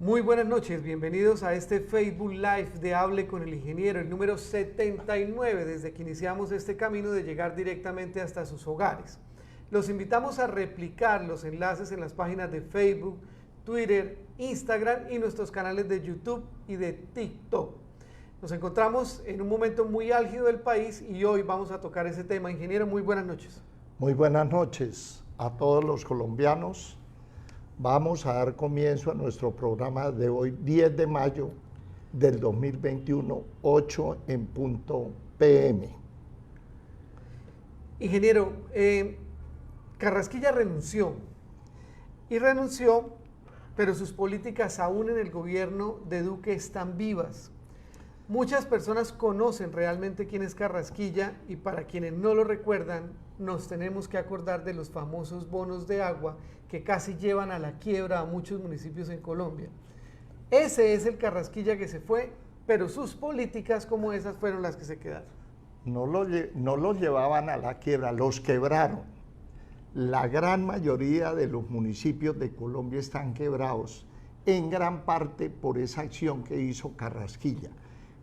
Muy buenas noches, bienvenidos a este Facebook Live de Hable con el Ingeniero, el número 79, desde que iniciamos este camino de llegar directamente hasta sus hogares. Los invitamos a replicar los enlaces en las páginas de Facebook, Twitter, Instagram y nuestros canales de YouTube y de TikTok. Nos encontramos en un momento muy álgido del país y hoy vamos a tocar ese tema. Ingeniero, muy buenas noches. Muy buenas noches a todos los colombianos. Vamos a dar comienzo a nuestro programa de hoy, 10 de mayo del 2021, 8 en punto PM. Ingeniero, Carrasquilla renunció, pero sus políticas aún en el gobierno de Duque están vivas. Muchas personas conocen realmente quién es Carrasquilla y para quienes no lo recuerdan, nos tenemos que acordar de los famosos bonos de agua que casi llevan a la quiebra a muchos municipios en Colombia. Ese es el Carrasquilla que se fue, pero sus políticas como esas fueron las que se quedaron. No los llevaban a la quiebra, los quebraron. La gran mayoría de los municipios de Colombia están quebrados, en gran parte por esa acción que hizo Carrasquilla,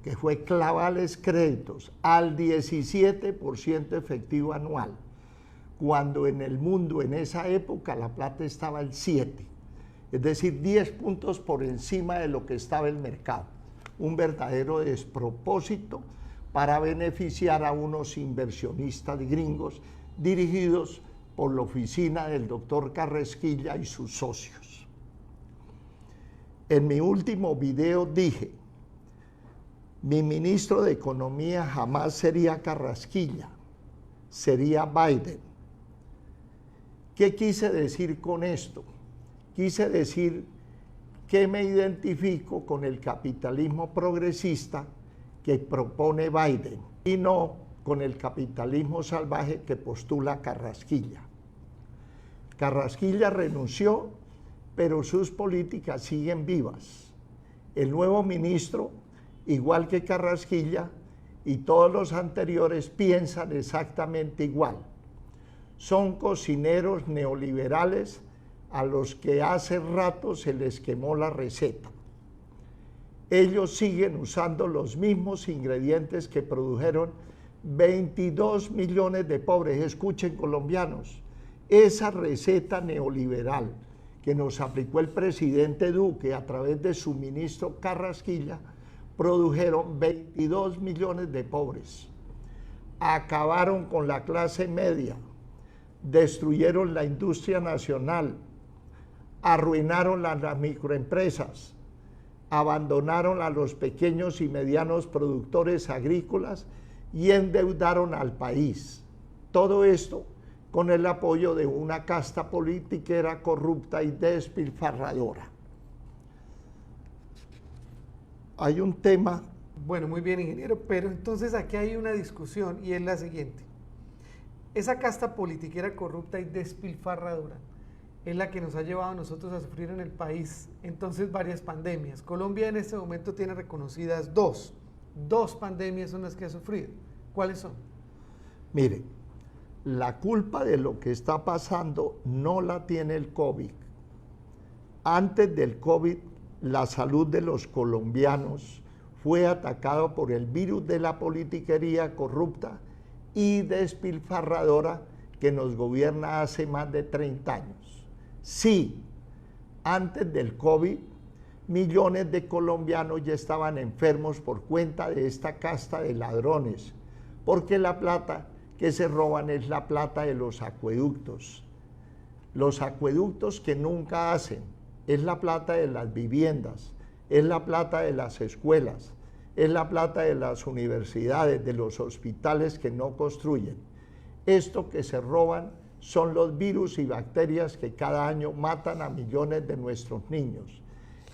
que fue clavarles créditos al 17% efectivo anual, cuando en el mundo en esa época la plata estaba al 7%, es decir, 10 puntos por encima de lo que estaba el mercado. Un verdadero despropósito para beneficiar a unos inversionistas gringos dirigidos por la oficina del doctor Carrasquilla y sus socios. En mi último video dije: mi ministro de Economía jamás sería Carrasquilla, sería Biden. ¿Qué quise decir con esto? Quise decir que me identifico con el capitalismo progresista que propone Biden y no con el capitalismo salvaje que postula Carrasquilla. Carrasquilla renunció, pero sus políticas siguen vivas. El nuevo ministro, igual que Carrasquilla y todos los anteriores, piensan exactamente igual. Son cocineros neoliberales a los que hace rato se les quemó la receta. Ellos siguen usando los mismos ingredientes que produjeron 22 millones de pobres. Escuchen, colombianos, esa receta neoliberal que nos aplicó el presidente Duque a través de su ministro Carrasquilla produjeron 22 millones de pobres, acabaron con la clase media, destruyeron la industria nacional, arruinaron las microempresas, abandonaron a los pequeños y medianos productores agrícolas y endeudaron al país. Todo esto con el apoyo de una casta politiquera corrupta y despilfarradora. Hay un tema. Bueno, muy bien, ingeniero, pero entonces aquí hay una discusión y es la siguiente. Esa casta politiquera corrupta y despilfarradora es la que nos ha llevado a nosotros a sufrir en el país entonces varias pandemias. Colombia en este momento tiene reconocidas dos pandemias son las que ha sufrido. ¿Cuáles son? Mire, la culpa de lo que está pasando no la tiene el COVID. Antes del COVID, la salud de los colombianos fue atacada por el virus de la politiquería corrupta y despilfarradora que nos gobierna hace más de 30 años. Sí, antes del COVID, millones de colombianos ya estaban enfermos por cuenta de esta casta de ladrones, porque la plata que se roban es la plata de los acueductos que nunca hacen, es la plata de las viviendas, es la plata de las escuelas, es la plata de las universidades, de los hospitales que no construyen. Esto que se roban son los virus y bacterias que cada año matan a millones de nuestros niños.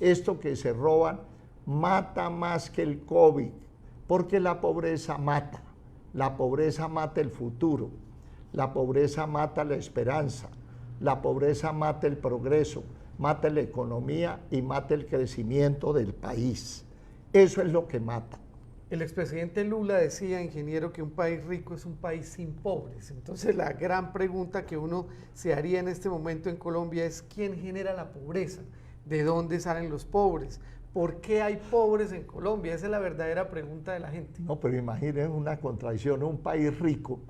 Esto que se roban mata más que el COVID, porque la pobreza mata el futuro, la pobreza mata la esperanza, la pobreza mata el progreso, mata la economía y mata el crecimiento del país. Eso es lo que mata. El expresidente Lula decía, ingeniero, que un país rico es un país sin pobres. Entonces la gran pregunta que uno se haría en este momento en Colombia es ¿quién genera la pobreza? ¿De dónde salen los pobres? ¿Por qué hay pobres en Colombia? Esa es la verdadera pregunta de la gente. No, pero imaginen una contradicción, un país rico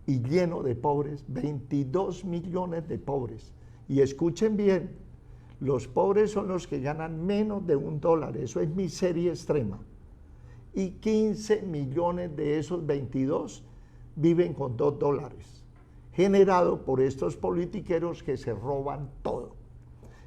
y lleno de pobres, 22 millones de pobres. Y escuchen bien, los pobres son los que ganan menos de $1, eso es miseria extrema. Y 15 millones de esos 22 viven con $2, generado por estos politiqueros que se roban todo.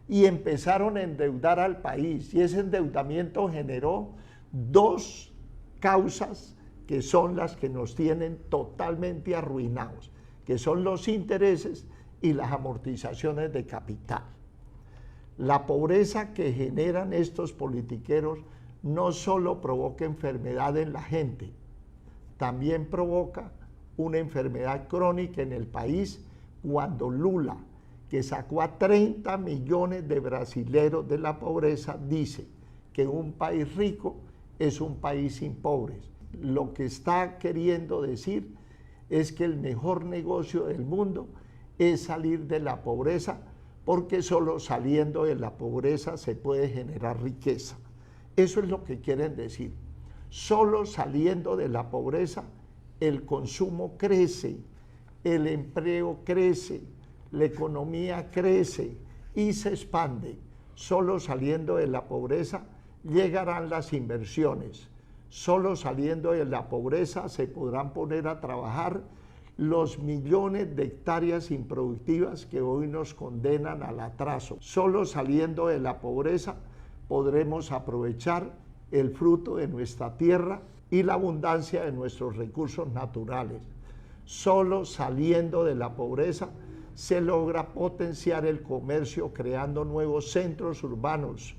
Y empezaron a endeudar al país, y ese endeudamiento generó dos causas que son las que nos tienen totalmente arruinados, que son los intereses y las amortizaciones de capital. La pobreza que generan estos politiqueros no solo provoca enfermedad en la gente, también provoca una enfermedad crónica en el país cuando Lula, que sacó a 30 millones de brasileros de la pobreza, dice que un país rico es un país sin pobres. Lo que está queriendo decir es que el mejor negocio del mundo es salir de la pobreza, porque solo saliendo de la pobreza se puede generar riqueza. Eso es lo que quieren decir. Solo saliendo de la pobreza el consumo crece, el empleo crece, la economía crece y se expande. Solo saliendo de la pobreza llegarán las inversiones. Solo saliendo de la pobreza se podrán poner a trabajar los millones de hectáreas improductivas que hoy nos condenan al atraso. Solo saliendo de la pobreza podremos aprovechar el fruto de nuestra tierra y la abundancia de nuestros recursos naturales. Solo saliendo de la pobreza se logra potenciar el comercio creando nuevos centros urbanos,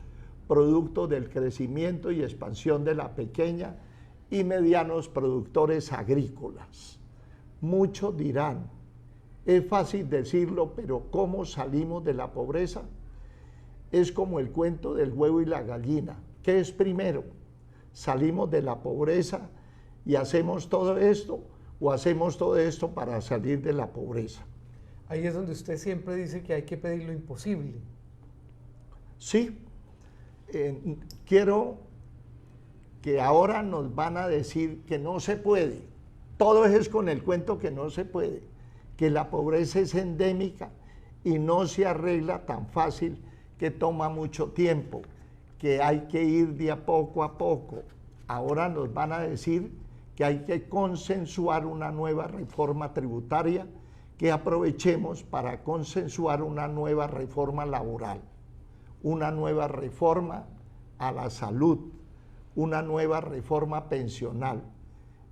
producto del crecimiento y expansión de la pequeña y medianos productores agrícolas. Muchos dirán, es fácil decirlo, pero ¿cómo salimos de la pobreza? Es como el cuento del huevo y la gallina. ¿Qué es primero? ¿Salimos de la pobreza y hacemos todo esto, o hacemos todo esto para salir de la pobreza? Ahí es donde usted siempre dice que hay que pedir lo imposible. Sí, quiero que ahora nos van a decir que no se puede. Todo es con el cuento que no se puede, que la pobreza es endémica y no se arregla tan fácil, que toma mucho tiempo, que hay que ir de a poco. Ahora nos van a decir que hay que consensuar una nueva reforma tributaria, que aprovechemos para consensuar una nueva reforma laboral, una nueva reforma a la salud, una nueva reforma pensional.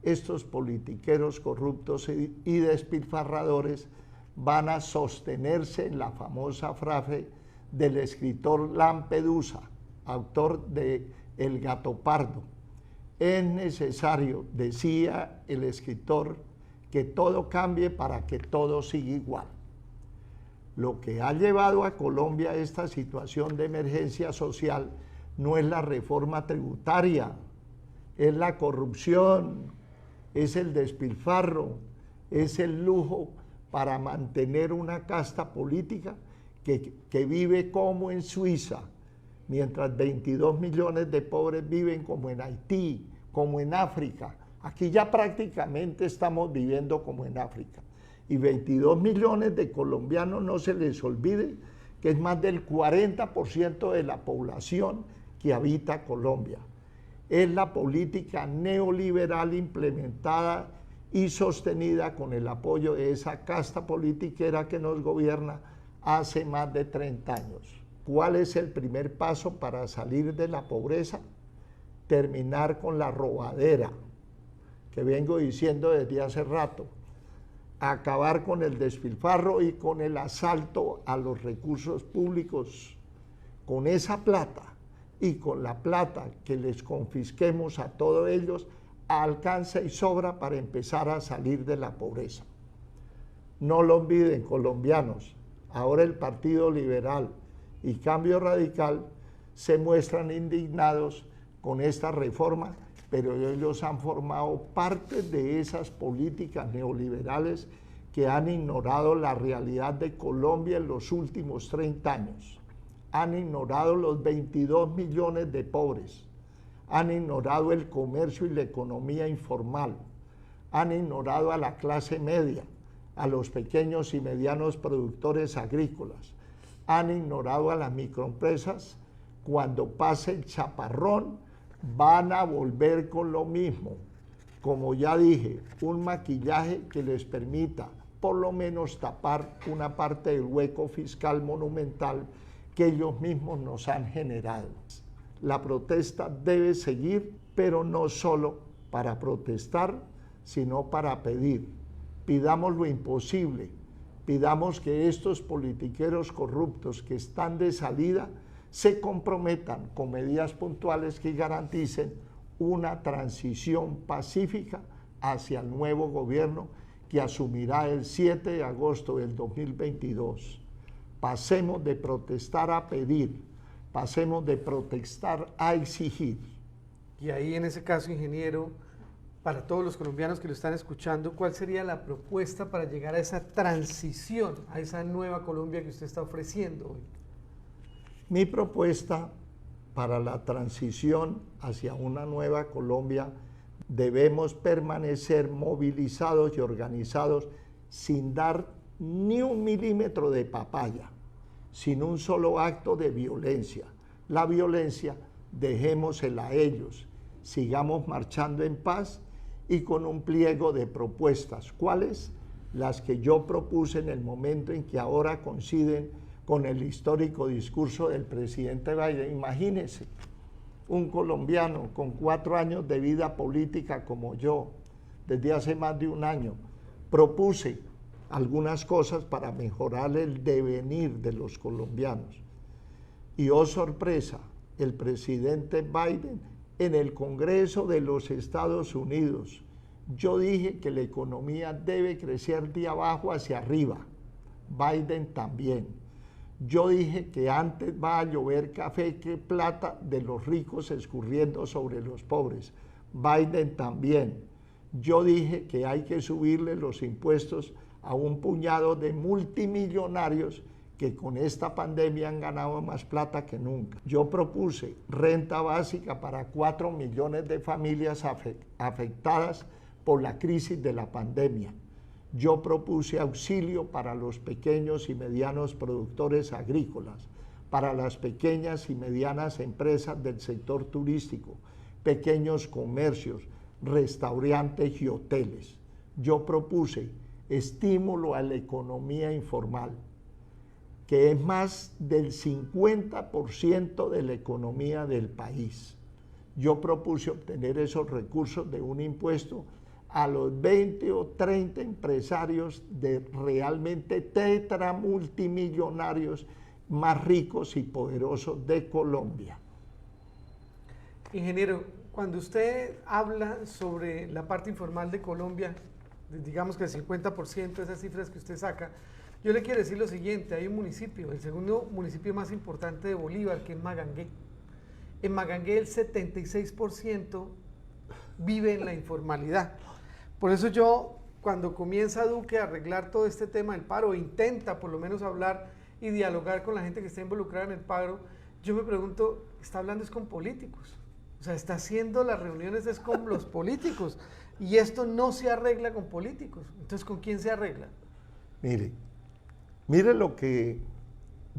Estos politiqueros corruptos y despilfarradores van a sostenerse en la famosa frase del escritor Lampedusa, autor de El gato pardo. Es necesario, decía el escritor, que todo cambie para que todo siga igual. Lo que ha llevado a Colombia a esta situación de emergencia social no es la reforma tributaria, es la corrupción, es el despilfarro, es el lujo para mantener una casta política que vive como en Suiza, mientras 22 millones de pobres viven como en Haití, como en África. Aquí ya prácticamente estamos viviendo como en África. Y 22 millones de colombianos, no se les olvide que es más del 40% de la población que habita Colombia. Es la política neoliberal implementada y sostenida con el apoyo de esa casta politiquera que nos gobierna hace más de 30 años. ¿Cuál es el primer paso para salir de la pobreza? Terminar con la robadera, que vengo diciendo desde hace rato, acabar con el despilfarro y con el asalto a los recursos públicos. Con esa plata y con la plata que les confisquemos a todos ellos, alcanza y sobra para empezar a salir de la pobreza. No lo olviden, colombianos, ahora el Partido Liberal y Cambio Radical se muestran indignados con esta reforma, pero ellos han formado parte de esas políticas neoliberales que han ignorado la realidad de Colombia en los últimos 30 años. han ignorado los 22 millones de pobres, han ignorado el comercio y la economía informal, han ignorado a la clase media, a los pequeños y medianos productores agrícolas, han ignorado a las microempresas. Cuando pase el chaparrón van a volver con lo mismo. Como ya dije, un maquillaje que les permita por lo menos tapar una parte del hueco fiscal monumental que ellos mismos nos han generado. La protesta debe seguir, pero no solo para protestar, sino para pedir. Pidamos lo imposible, pidamos que estos politiqueros corruptos que están de salida se comprometan con medidas puntuales que garanticen una transición pacífica hacia el nuevo gobierno que asumirá el 7 de agosto del 2022. Pasemos de protestar a pedir, pasemos de protestar a exigir. Y ahí en ese caso, ingeniero, para todos los colombianos que lo están escuchando, ¿cuál sería la propuesta para llegar a esa transición, a esa nueva Colombia que usted está ofreciendo hoy? Mi propuesta para la transición hacia una nueva Colombia: debemos permanecer movilizados y organizados sin dar ni un milímetro de papaya, sin un solo acto de violencia. La violencia dejémosela a ellos, sigamos marchando en paz y con un pliego de propuestas. ¿Cuáles? Las que yo propuse en el momento en que ahora coinciden con el histórico discurso del presidente Biden. Imagínense, un colombiano con 4 años de vida política como yo, desde hace más de un año, propuse algunas cosas para mejorar el devenir de los colombianos. Y oh sorpresa, el presidente Biden en el Congreso de los Estados Unidos, yo dije que la economía debe crecer de abajo hacia arriba. Biden también. Yo dije que antes va a llover café que plata de los ricos escurriendo sobre los pobres. Biden también. Yo dije que hay que subirle los impuestos a un puñado de multimillonarios que con esta pandemia han ganado más plata que nunca. Yo propuse renta básica para 4 millones de familias afectadas por la crisis de la pandemia. Yo propuse auxilio para los pequeños y medianos productores agrícolas, para las pequeñas y medianas empresas del sector turístico, pequeños comercios, restaurantes y hoteles. Yo propuse estímulo a la economía informal, que es más del 50% de la economía del país. Yo propuse obtener esos recursos de un impuesto a los 20 o 30 empresarios de realmente tetramultimillonarios más ricos y poderosos de Colombia. Ingeniero, cuando usted habla sobre la parte informal de Colombia, digamos que el 50% de esas cifras que usted saca, yo le quiero decir lo siguiente: hay un municipio, el segundo municipio más importante de Bolívar, que es Magangué. En Magangué el 76% vive en la informalidad. Por eso yo, cuando comienza Duque a arreglar todo este tema del paro, intenta por lo menos hablar y dialogar con la gente que está involucrada en el paro, yo me pregunto, ¿está hablando es con políticos? O sea, está haciendo las reuniones es con los políticos, y esto no se arregla con políticos. Entonces, ¿con quién se arregla? Mire lo que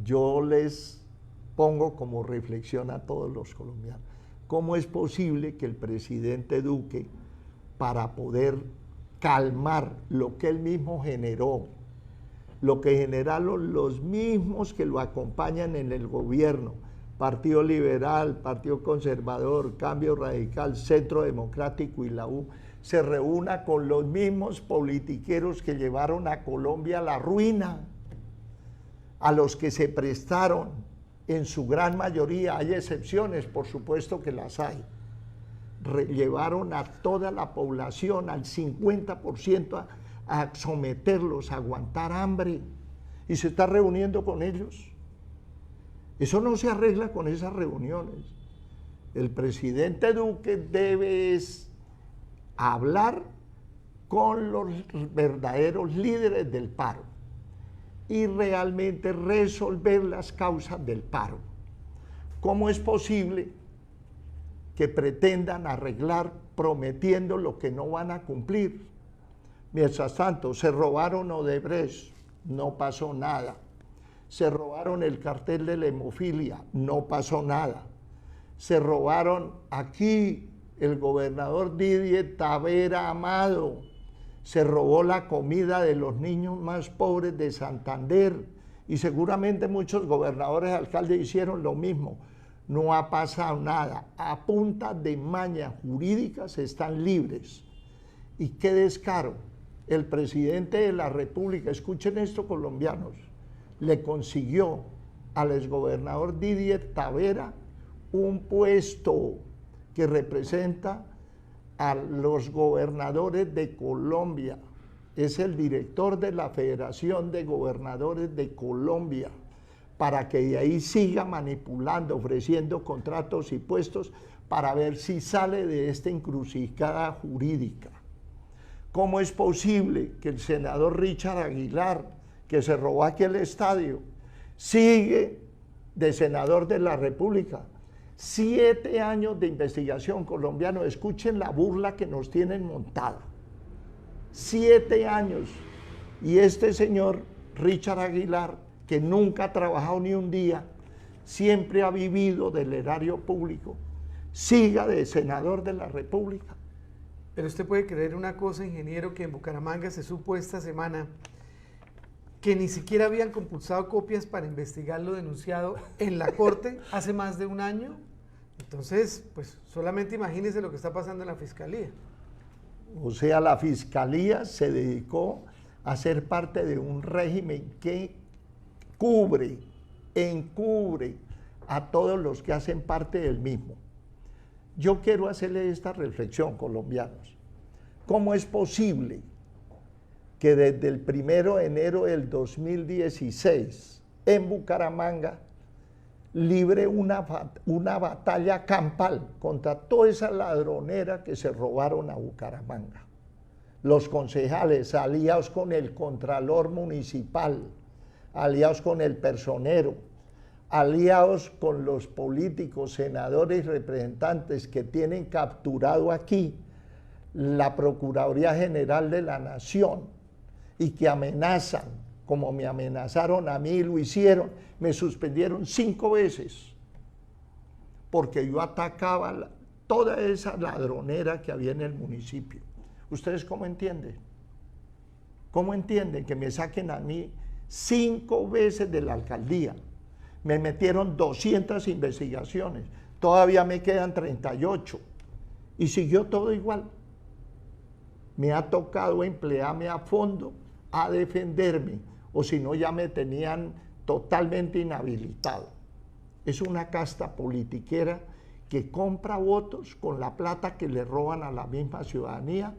yo les pongo como reflexión a todos los colombianos. ¿Cómo es posible que el presidente Duque, para poder calmar lo que él mismo generó, lo que generaron los mismos que lo acompañan en el gobierno, Partido Liberal, Partido Conservador, Cambio Radical, Centro Democrático y la U, se reúna con los mismos politiqueros que llevaron a Colombia a la ruina, a los que se prestaron en su gran mayoría? Hay excepciones, por supuesto que las hay. Llevaron a toda la población, al 50%, a someterlos, a aguantar hambre, y se está reuniendo con ellos. Eso no se arregla con esas reuniones. El presidente Duque debe hablar con los verdaderos líderes del paro y realmente resolver las causas del paro. ¿Cómo es posible que pretendan arreglar prometiendo lo que no van a cumplir? Mientras tanto, se robaron Odebrecht, no pasó nada. Se robaron el cartel de la hemofilia, no pasó nada. Se robaron aquí el gobernador Didier Tavera Amado, se robó la comida de los niños más pobres de Santander y seguramente muchos gobernadores y alcaldes hicieron lo mismo. No ha pasado nada. A punta de mañas jurídicas están libres. Y qué descaro. El presidente de la República, escuchen esto colombianos, le consiguió al exgobernador Didier Tavera un puesto que representa a los gobernadores de Colombia. Es el director de la Federación de Gobernadores de Colombia, para que de ahí siga manipulando, ofreciendo contratos y puestos para ver si sale de esta encrucijada jurídica. ¿Cómo es posible que el senador Richard Aguilar, que se robó aquí el estadio, sigue de senador de la República? 7 años de investigación, colombianos, escuchen la burla que nos tienen montada. 7 años. Y este señor, Richard Aguilar, que nunca ha trabajado ni un día, siempre ha vivido del erario público, siga de senador de la República. Pero usted puede creer una cosa, ingeniero, que en Bucaramanga se supo esta semana que ni siquiera habían compulsado copias para investigar lo denunciado en la Corte hace más de un año. Entonces, pues solamente imagínese lo que está pasando en la Fiscalía. O sea, la Fiscalía se dedicó a ser parte de un régimen que encubre a todos los que hacen parte del mismo. Yo quiero hacerle esta reflexión, colombianos. ¿Cómo es posible que desde el 1 de enero del 2016 en Bucaramanga libre una batalla campal contra toda esa ladronera que se robaron a Bucaramanga? Los concejales aliados con el contralor municipal, aliados con el personero, aliados con los políticos, senadores y representantes que tienen capturado aquí la Procuraduría General de la Nación y que amenazan, como me amenazaron a mí y lo hicieron, me suspendieron 5 veces porque yo atacaba toda esa ladronera que había en el municipio. ¿Ustedes cómo entienden? ¿Cómo entienden que me saquen a mí 5 veces de la alcaldía? Me metieron 200 investigaciones, todavía me quedan 38 y siguió todo igual. Me ha tocado emplearme a fondo a defenderme, o si no ya me tenían totalmente inhabilitado. Es una casta politiquera que compra votos con la plata que le roban a la misma ciudadanía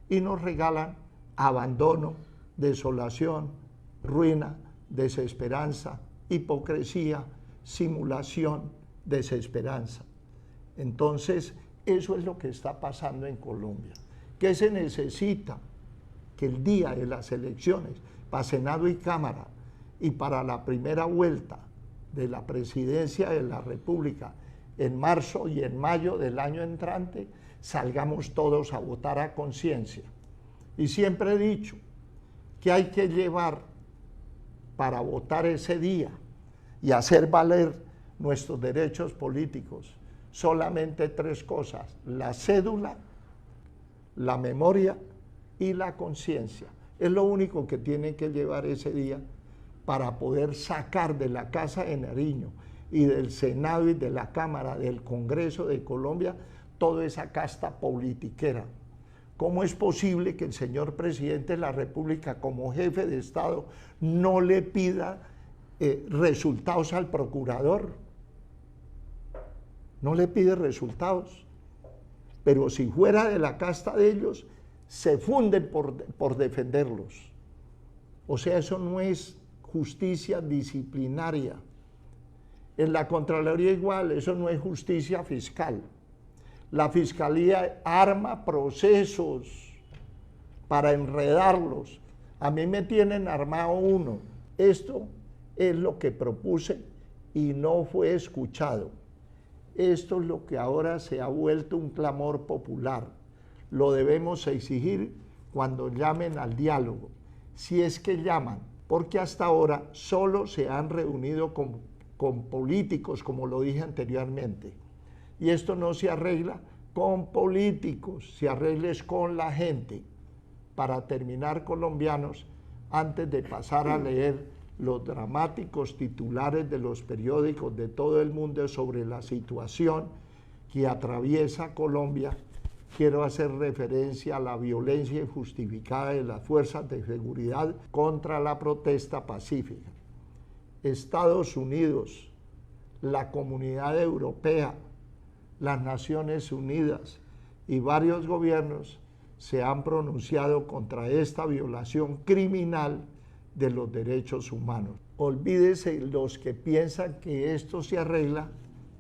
y nos regalan abandono, desolación, ruina, desesperanza, hipocresía, simulación, desesperanza. Entonces, eso es lo que está pasando en Colombia. ¿Qué se necesita? Que el día de las elecciones para Senado y Cámara y para la primera vuelta de la presidencia de la República en marzo y en mayo del año entrante, salgamos todos a votar a conciencia. Y siempre he dicho que hay que llevar para votar ese día y hacer valer nuestros derechos políticos solamente 3 cosas: la cédula, la memoria y la conciencia. Es lo único que tienen que llevar ese día para poder sacar de la Casa de Nariño y del Senado y de la Cámara, del Congreso de Colombia, toda esa casta politiquera. ¿Cómo es posible que el señor presidente de la República, como jefe de Estado, no le pida resultados al procurador? No le pide resultados. Pero si fuera de la casta de ellos, se funden por defenderlos. O sea, eso no es justicia disciplinaria. En la Contraloría igual, eso no es justicia fiscal. La Fiscalía arma procesos para enredarlos. A mí me tienen armado uno Esto es lo que propuse y no fue escuchado. Esto es lo que ahora se ha vuelto un clamor popular. Lo debemos exigir cuando llamen al diálogo, si es que llaman, porque hasta ahora solo se han reunido con políticos, como lo dije anteriormente. Y esto no se arregla con políticos, se arregla con la gente. Para terminar, colombianos, antes de pasar a leer los dramáticos titulares de los periódicos de todo el mundo sobre la situación que atraviesa Colombia, quiero hacer referencia a la violencia injustificada de las fuerzas de seguridad contra la protesta pacífica. Estados Unidos, la Comunidad Europea, las Naciones Unidas y varios gobiernos se han pronunciado contra esta violación criminal de los derechos humanos. Olvídese los que piensan que esto se arregla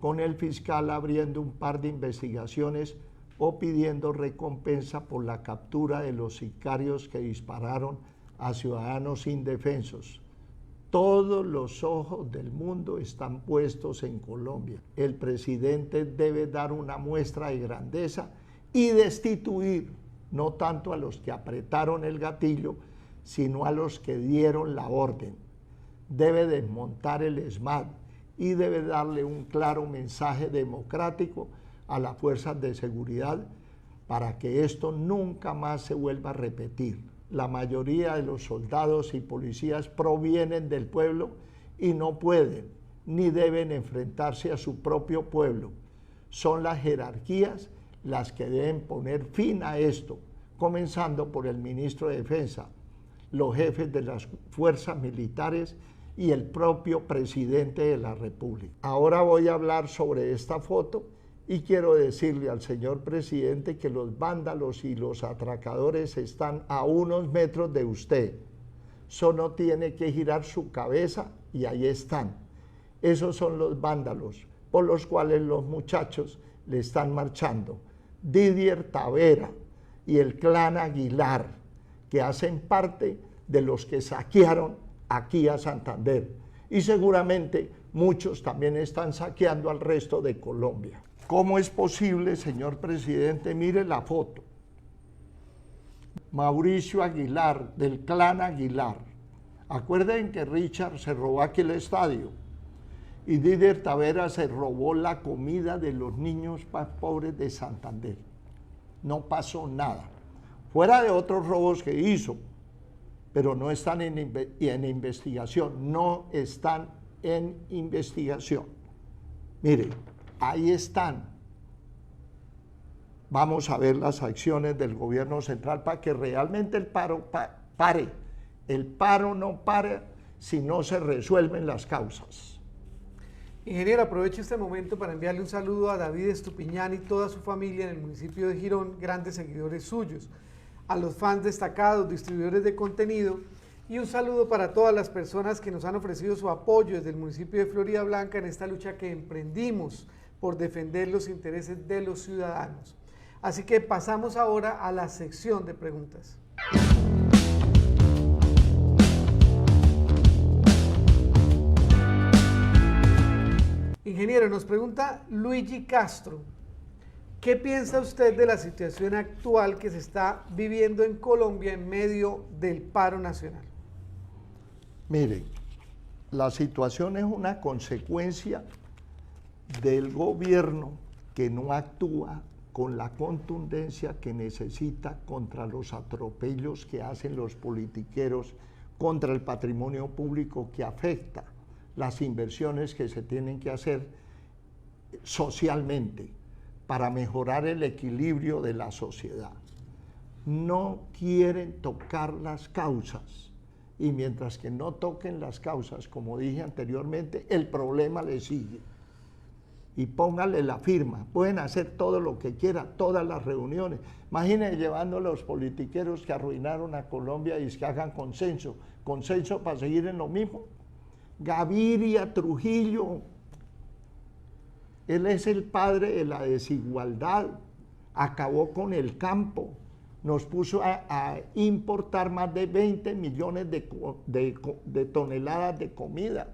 con el fiscal abriendo un par de investigaciones o pidiendo recompensa por la captura de los sicarios que dispararon a ciudadanos indefensos. Todos los ojos del mundo están puestos en Colombia. El presidente debe dar una muestra de grandeza y destituir no tanto a los que apretaron el gatillo, sino a los que dieron la orden. Debe desmontar el ESMAD y debe darle un claro mensaje democrático a las fuerzas de seguridad para que esto nunca más se vuelva a repetir. La mayoría de los soldados y policías provienen del pueblo y no pueden ni deben enfrentarse a su propio pueblo. Son las jerarquías las que deben poner fin a esto, comenzando por el ministro de Defensa, los jefes de las fuerzas militares y el propio presidente de la República. Ahora voy a hablar sobre esta foto y quiero decirle al señor presidente que los vándalos y los atracadores están a unos metros de usted. Solo tiene que girar su cabeza y ahí están. Esos son los vándalos por los cuales los muchachos le están marchando. Didier Tavera y el clan Aguilar, que hacen parte de los que saquearon aquí a Santander. Y seguramente muchos también están saqueando al resto de Colombia. ¿Cómo es posible, señor presidente? Mire la foto. Mauricio Aguilar, del clan Aguilar. Acuerden que Richard se robó aquí el estadio y Didier Tavera se robó la comida de los niños más pobres de Santander. No pasó nada. Fuera de otros robos que hizo, pero no están en investigación, no están en investigación. Mire, ahí están. Vamos a ver las acciones del gobierno central para que realmente el paro pare. El paro no para si no se resuelven las causas. Ingeniero, aprovecho este momento para enviarle un saludo a David Estupiñán y toda su familia en el municipio de Girón, grandes seguidores suyos, a los fans destacados, distribuidores de contenido, y un saludo para todas las personas que nos han ofrecido su apoyo desde el municipio de Florida Blanca en esta lucha que emprendimos por defender los intereses de los ciudadanos. Así que pasamos ahora a la sección de preguntas. Ingeniero, nos pregunta Luigi Castro, ¿qué piensa usted de la situación actual que se está viviendo en Colombia en medio del paro nacional? Miren, la situación es una consecuencia del gobierno que no actúa con la contundencia que necesita contra los atropellos que hacen los politiqueros contra el patrimonio público que afecta las inversiones que se tienen que hacer socialmente para mejorar el equilibrio de la sociedad. No quieren tocar las causas y mientras que no toquen las causas, como dije anteriormente, el problema le sigue. Y póngale la firma, pueden hacer todo lo que quieran, todas las reuniones. Imagínense llevando a los politiqueros que arruinaron a Colombia y que hagan consenso para seguir en lo mismo. Gaviria, Trujillo, él es el padre de la desigualdad, acabó con el campo, nos puso a importar más de 20 millones de toneladas de comida.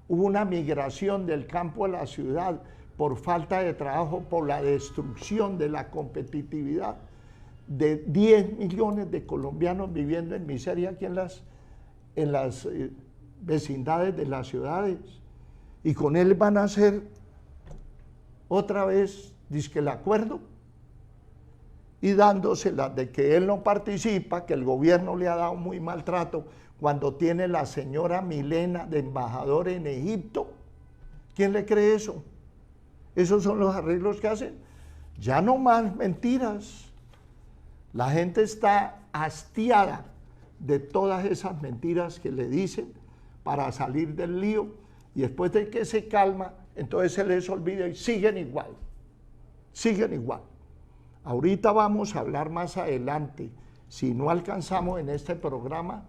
Hubo una migración del campo a la ciudad por falta de trabajo, por la destrucción de la competitividad, de 10 millones de colombianos viviendo en miseria aquí en las vecindades de las ciudades. Y con él van a hacer otra vez, dizque el acuerdo, y dándosela de que él no participa, que el gobierno le ha dado muy maltrato, cuando tiene la señora Milena de embajadora en Egipto. ¿Quién le cree eso? Esos son los arreglos que hacen. Ya no más mentiras. La gente está hastiada de todas esas mentiras que le dicen para salir del lío, y después de que se calma, entonces se les olvida y siguen igual. Siguen igual. Ahorita vamos a hablar más adelante, si no alcanzamos en este programa,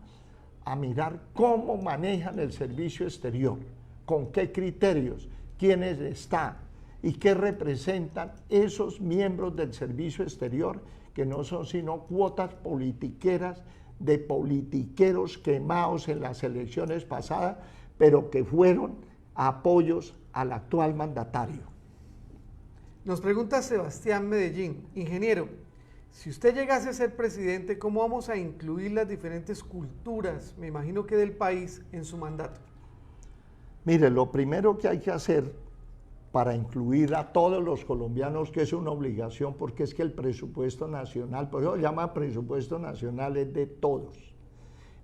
a mirar cómo manejan el servicio exterior, con qué criterios, quiénes están y qué representan esos miembros del servicio exterior, que no son sino cuotas politiqueras de politiqueros quemados en las elecciones pasadas, pero que fueron apoyos al actual mandatario. Nos pregunta Sebastián Medellín, ingeniero, si usted llegase a ser presidente, ¿cómo vamos a incluir las diferentes culturas, me imagino que del país, en su mandato? Mire, lo primero que hay que hacer para incluir a todos los colombianos, que es una obligación, porque es que el presupuesto nacional, por eso se llama presupuesto nacional, es de todos,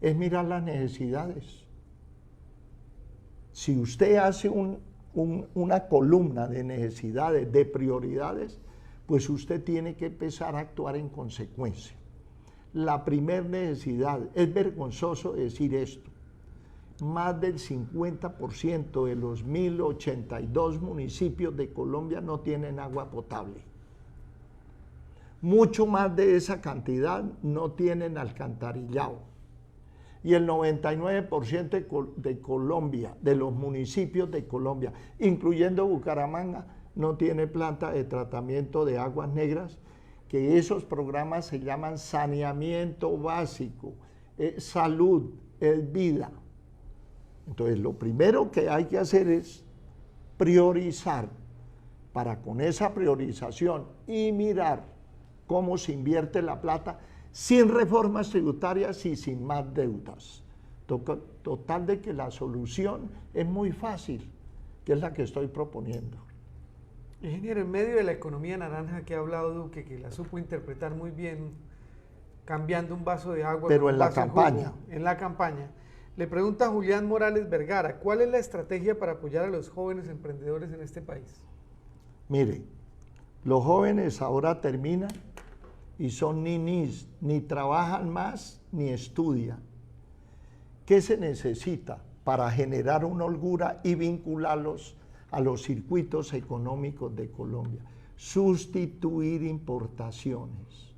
es mirar las necesidades. Si usted hace una columna de necesidades, de prioridades, pues usted tiene que empezar a actuar en consecuencia. La primera necesidad, es vergonzoso decir esto, más del 50% de los 1082 municipios de Colombia no tienen agua potable. Mucho más de esa cantidad no tienen alcantarillado. Y el 99% de Colombia, de los municipios de Colombia, incluyendo Bucaramanga, no tiene planta de tratamiento de aguas negras, que esos programas se llaman saneamiento básico, salud, es vida. Entonces, lo primero que hay que hacer es priorizar, para con esa priorización y mirar cómo se invierte la plata sin reformas tributarias y sin más deudas. Total de que la solución es muy fácil, que es la que estoy proponiendo. Ingeniero, en medio de la economía naranja que ha hablado Duque, que la supo interpretar muy bien, cambiando un vaso de agua pero con en un la vaso de campaña. jugo, en la campaña, le pregunta Julián Morales Vergara, ¿cuál es la estrategia para apoyar a los jóvenes emprendedores en este país? Mire, los jóvenes ahora terminan y son ninis, ni trabajan más ni estudian. ¿Qué se necesita para generar una holgura y vincularlos a los circuitos económicos de Colombia? Sustituir importaciones.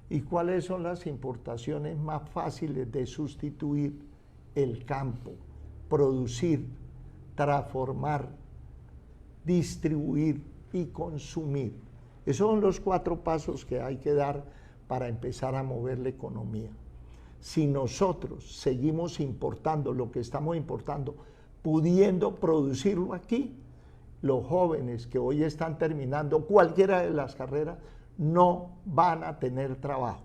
¿Y cuáles son las importaciones más fáciles de sustituir? El campo, producir, transformar, distribuir y consumir. Esos son los 4 pasos que hay que dar para empezar a mover la economía. Si nosotros seguimos importando lo que estamos importando, pudiendo producirlo aquí, los jóvenes que hoy están terminando cualquiera de las carreras no van a tener trabajo.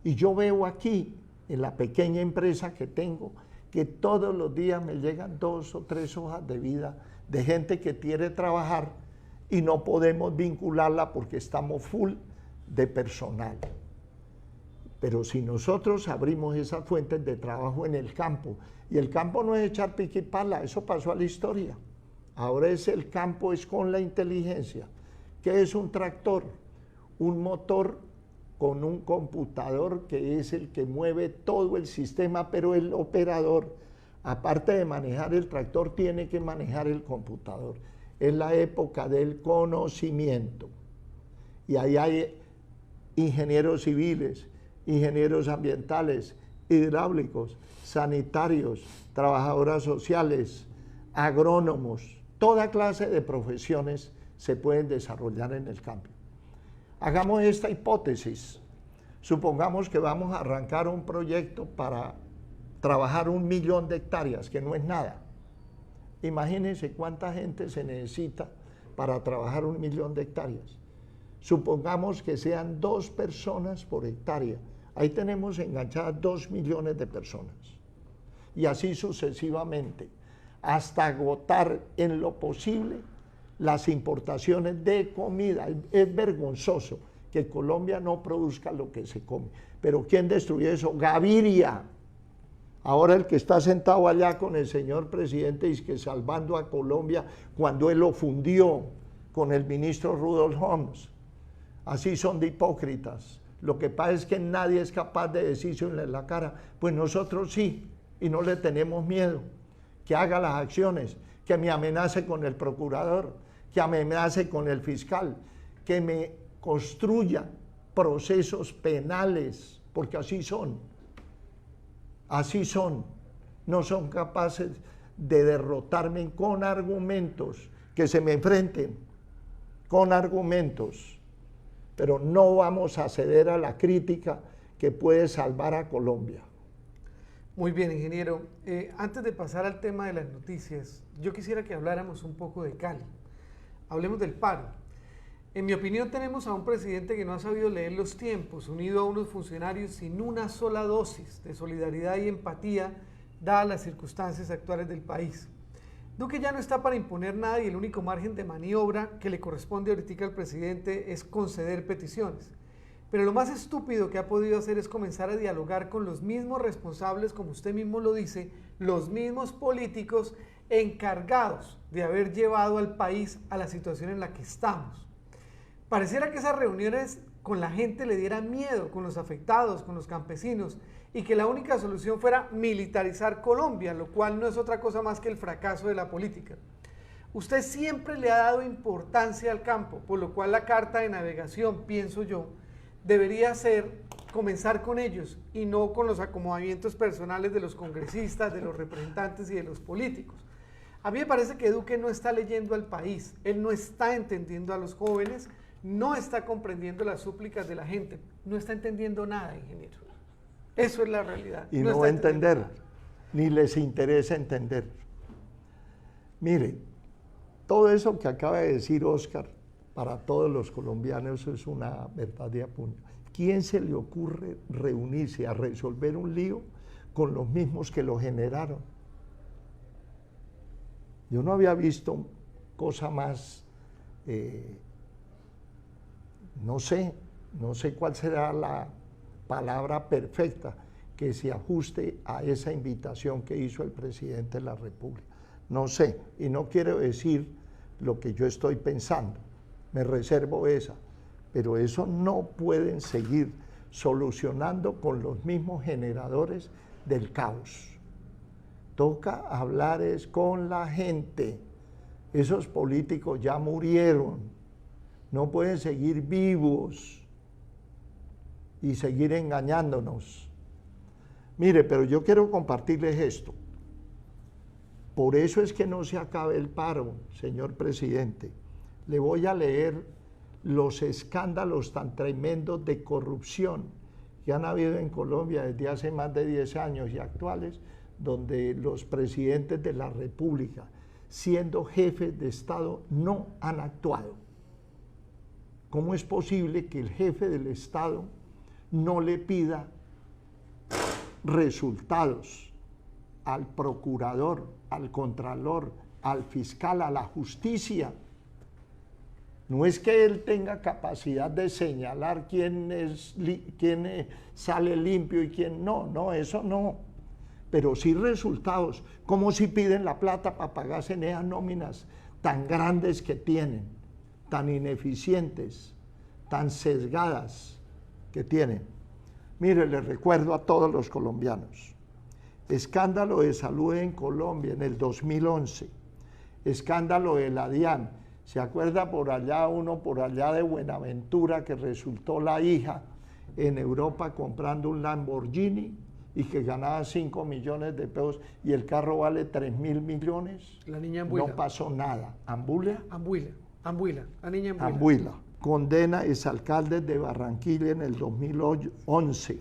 Y yo veo aquí, en la pequeña empresa que tengo, que todos los días me llegan 2 o 3 hojas de vida de gente que quiere trabajar y no podemos vincularla porque estamos full de personal. Pero si nosotros abrimos esas fuentes de trabajo en el campo, y el campo no es echar pique y pala, eso pasó a la historia. Ahora el campo es con la inteligencia. ¿Qué es un tractor? Un motor con un computador que es el que mueve todo el sistema, pero el operador, aparte de manejar el tractor, tiene que manejar el computador. Es la época del conocimiento. Y ahí hay ingenieros civiles, ingenieros ambientales, hidráulicos, sanitarios, trabajadoras sociales, agrónomos, toda clase de profesiones se pueden desarrollar en el campo. Hagamos esta hipótesis. Supongamos que vamos a arrancar un proyecto para trabajar 1 millón de hectáreas, que no es nada. Imagínense cuánta gente se necesita para trabajar 1 millón de hectáreas. Supongamos que sean 2 personas por hectárea. Ahí tenemos enganchadas 2 millones de personas. Y así sucesivamente, hasta agotar en lo posible las importaciones de comida. Es vergonzoso que Colombia no produzca lo que se come. Pero ¿quién destruyó eso? Gaviria. Ahora el que está sentado allá con el señor presidente y que salvando a Colombia cuando él lo fundió con el ministro Rudolf Holmes. Así son de hipócritas. Lo que pasa es que nadie es capaz de decírselo en la cara. Pues nosotros sí, y no le tenemos miedo. Que haga las acciones, que me amenace con el procurador, que me amenace con el fiscal, que me construya procesos penales, porque así son. Así son. No son capaces de derrotarme con argumentos, que se me enfrenten con argumentos. Pero no vamos a ceder a la crítica que puede salvar a Colombia. Muy bien, ingeniero. Antes de pasar al tema de las noticias, yo quisiera que habláramos un poco de Cali. Hablemos del paro. En mi opinión, tenemos a un presidente que no ha sabido leer los tiempos, unido a unos funcionarios sin una sola dosis de solidaridad y empatía, dadas las circunstancias actuales del país. Duque ya no está para imponer nada y el único margen de maniobra que le corresponde ahorita al presidente es conceder peticiones. Pero lo más estúpido que ha podido hacer es comenzar a dialogar con los mismos responsables, como usted mismo lo dice, los mismos políticos encargados de haber llevado al país a la situación en la que estamos. Pareciera que esas reuniones con la gente le dieran miedo, con los afectados, con los campesinos, y que la única solución fuera militarizar Colombia, lo cual no es otra cosa más que el fracaso de la política. Usted siempre le ha dado importancia al campo, por lo cual la carta de navegación, pienso yo, debería ser comenzar con ellos y no con los acomodamientos personales de los congresistas, de los representantes y de los políticos. A mí me parece que Duque no está leyendo al país, él no está entendiendo a los jóvenes, no está comprendiendo las súplicas de la gente, no está entendiendo nada, ingeniero. Eso es la realidad. Y no va a entender, ni les interesa entender. Mire, todo eso que acaba de decir Oscar, para todos los colombianos es una verdadera punta. ¿Quién se le ocurre reunirse a resolver un lío con los mismos que lo generaron? Yo no había visto cosa más, no sé cuál será la palabra perfecta que se ajuste a esa invitación que hizo el presidente de la República. No sé, y no quiero decir lo que yo estoy pensando, me reservo esa, pero eso no pueden seguir solucionando con los mismos generadores del caos. Toca hablar es con la gente. Esos políticos ya murieron, no pueden seguir vivos y seguir engañándonos. Mire, pero yo quiero compartirles esto. Por eso es que no se acabe el paro, señor presidente. Le voy a leer los escándalos tan tremendos de corrupción que han habido en Colombia desde hace más de 10 años y actuales, donde los presidentes de la República, siendo jefes de Estado, no han actuado. ¿Cómo es posible que el jefe del Estado no le pida resultados al procurador, al contralor, al fiscal, a la justicia? No es que él tenga capacidad de señalar quién sale limpio y quién no, eso no. Pero sí resultados, como si piden la plata para pagarse en esas nóminas tan grandes que tienen, tan ineficientes, tan sesgadas que tienen. Mire, les recuerdo a todos los colombianos, escándalo de salud en Colombia en el 2011, escándalo de la DIAN. ¿Se acuerda por allá de Buenaventura que resultó la hija en Europa comprando un Lamborghini y que ganaba 5 millones de pesos y el carro vale 3.000 millones? La niña Ambuila. No pasó nada. ¿Ambuila? Ambuila, la niña Ambuila. Ambuila. condena exalcaldes de Barranquilla en el 2011,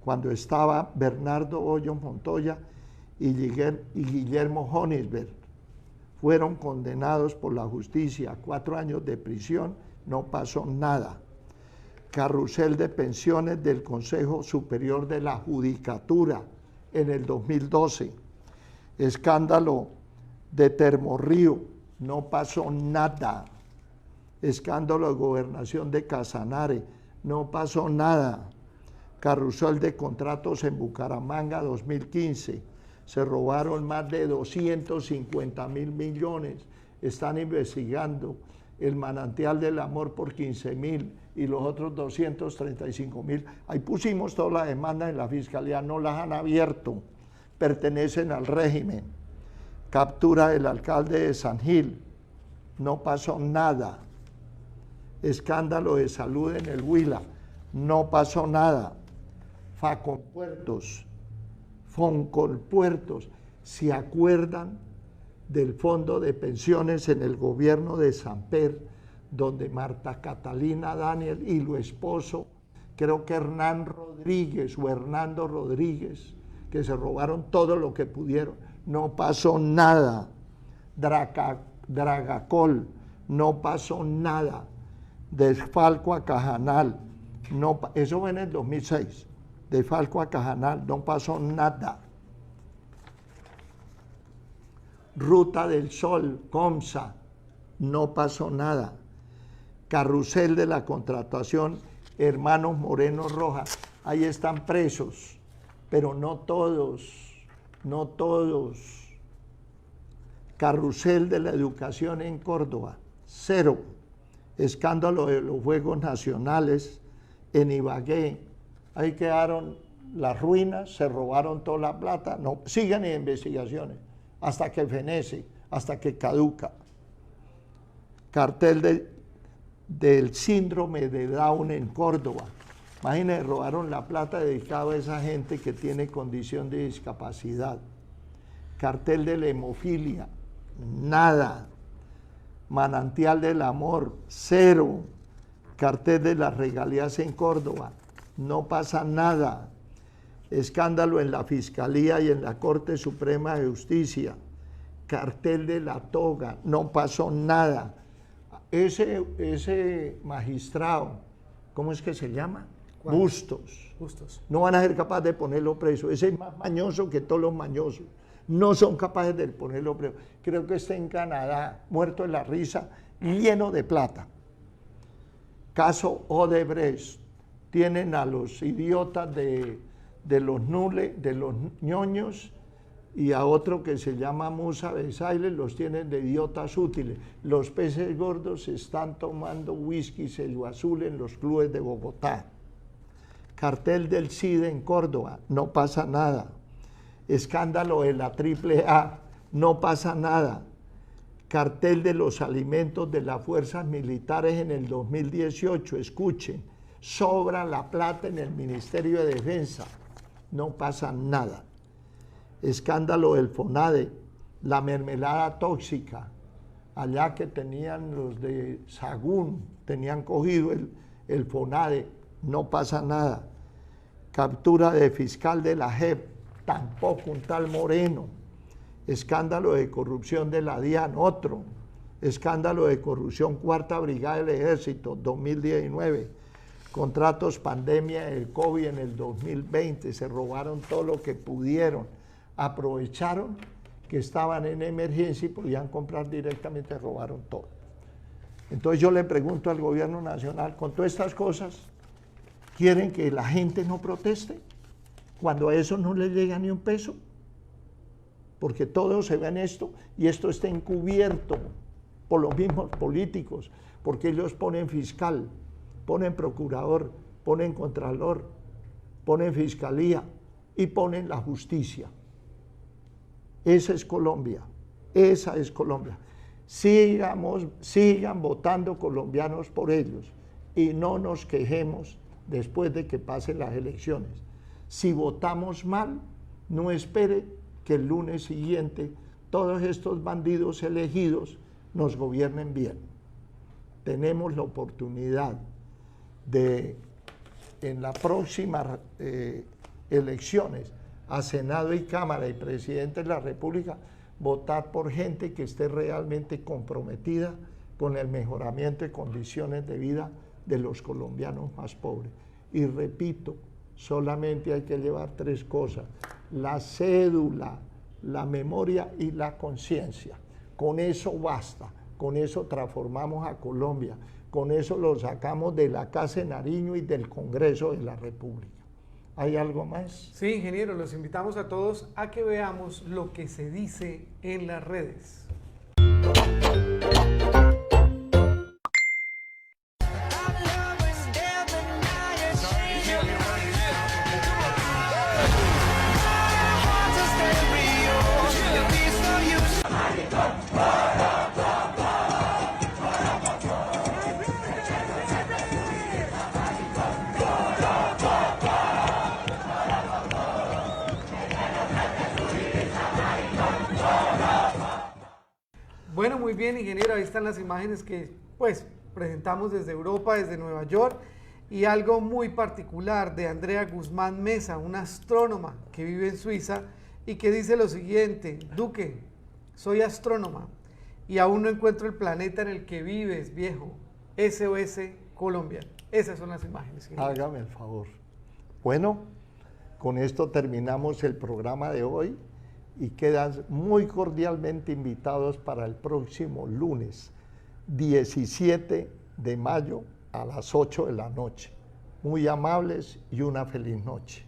cuando estaba Bernardo Hoyos Montoya y Guillermo Honisberg. Fueron condenados por la justicia a 4 años de prisión, no pasó nada. Carrusel de pensiones del Consejo Superior de la Judicatura en el 2012. Escándalo de Termorrío, no pasó nada. Escándalo de gobernación de Casanare, no pasó nada. Carrusel de contratos en Bucaramanga 2015, se robaron más de 250.000 millones, están investigando el manantial del amor por 15.000 y los otros 235.000. Ahí pusimos todas las demandas en la fiscalía, no las han abierto, pertenecen al régimen. Captura del alcalde de San Gil, no pasó nada. Escándalo de salud en el Huila, no pasó nada. Faconpuertos, Foncolpuertos, ¿se acuerdan del fondo de pensiones en el gobierno de Samper, donde Marta Catalina Daniel y su esposo, creo que Hernán Rodríguez o Hernando Rodríguez, que se robaron todo lo que pudieron? No pasó nada. Dragacol, no pasó nada. Desfalco a Cajanal, no, eso fue en el 2006. Desfalco a Cajanal, no pasó nada. Ruta del Sol, Comsa, no pasó nada. Carrusel de la contratación, hermanos Moreno Rojas, ahí están presos, pero no todos, no todos. Carrusel de la educación en Córdoba, 0. Escándalo de los Juegos Nacionales en Ibagué, ahí quedaron las ruinas, se robaron toda la plata, no, siguen en investigaciones, hasta que fenece, hasta que caduca. Cartel del síndrome de Down en Córdoba. Imagínense, robaron la plata dedicada a esa gente que tiene condición de discapacidad. Cartel de la hemofilia, nada. Manantial del amor, 0. Cartel de las regalías en Córdoba, no pasa nada. Escándalo en la Fiscalía y en la Corte Suprema de Justicia. Cartel de la toga, no pasó nada. Ese magistrado, ¿cómo es que se llama? ¿Cuál? Bustos. Bustos. No van a ser capaces de ponerlo preso. Ese es más mañoso que todos los mañosos. No son capaces de ponerlo preso. Creo que está en Canadá, muerto de la risa, lleno de plata. Caso Odebrecht. Tienen a los idiotas de los nules, de los ñoños, y a otro que se llama Musa Besaile, los tienen de idiotas útiles. Los peces gordos están tomando whisky sello azul en los clubes de Bogotá. Cartel del CIDE en Córdoba, no pasa nada. Escándalo de la AAA, no pasa nada. Cartel de los alimentos de las fuerzas militares en el 2018, escuchen, sobra la plata en el Ministerio de Defensa, no pasa nada. Escándalo del FONADE, la mermelada tóxica, allá que tenían los de Sagún, tenían cogido el FONADE, no pasa nada. Captura de fiscal de la JEP, tampoco, un tal Moreno. Escándalo de corrupción de la DIAN, otro. Escándalo de corrupción, Cuarta Brigada del Ejército, 2019. Contratos pandemia del COVID en el 2020, se robaron todo lo que pudieron. Aprovecharon que estaban en emergencia y podían comprar directamente, robaron todo. Entonces yo le pregunto al gobierno nacional, con todas estas cosas, ¿quieren que la gente no proteste? Cuando a eso no le llega ni un peso. Porque todo se ve en esto y esto está encubierto por los mismos políticos, porque ellos ponen fiscal, ponen procurador, ponen contralor, ponen fiscalía y ponen la justicia. Esa es Colombia, esa es Colombia. Sigan votando colombianos por ellos y no nos quejemos después de que pasen las elecciones. Si votamos mal, no espere que el lunes siguiente todos estos bandidos elegidos nos gobiernen bien. tenemos la oportunidad de, en las próximas elecciones a Senado y Cámara y Presidente de la República, votar por gente que esté realmente comprometida con el mejoramiento de condiciones de vida de los colombianos más pobres. Y repito, solamente hay que llevar 3 cosas: la cédula, la memoria y la conciencia. Con eso basta, con eso transformamos a Colombia, con eso lo sacamos de la Casa de Nariño y del Congreso de la República. ¿Hay algo más? Sí, ingeniero, los invitamos a todos a que veamos lo que se dice en las redes. Bueno, muy bien, ingeniero, ahí están las imágenes que pues presentamos desde Europa, desde Nueva York, y algo muy particular de Andrea Guzmán Mesa, una astrónoma que vive en Suiza y que dice lo siguiente: Duque, soy astrónoma y aún no encuentro el planeta en el que vives, viejo. SOS Colombia. Esas son las imágenes, ingeniero. Hágame el favor. Bueno, con esto terminamos el programa de hoy y quedan muy cordialmente invitados para el próximo lunes, 17 de mayo a las 8 de la noche. Muy amables y una feliz noche.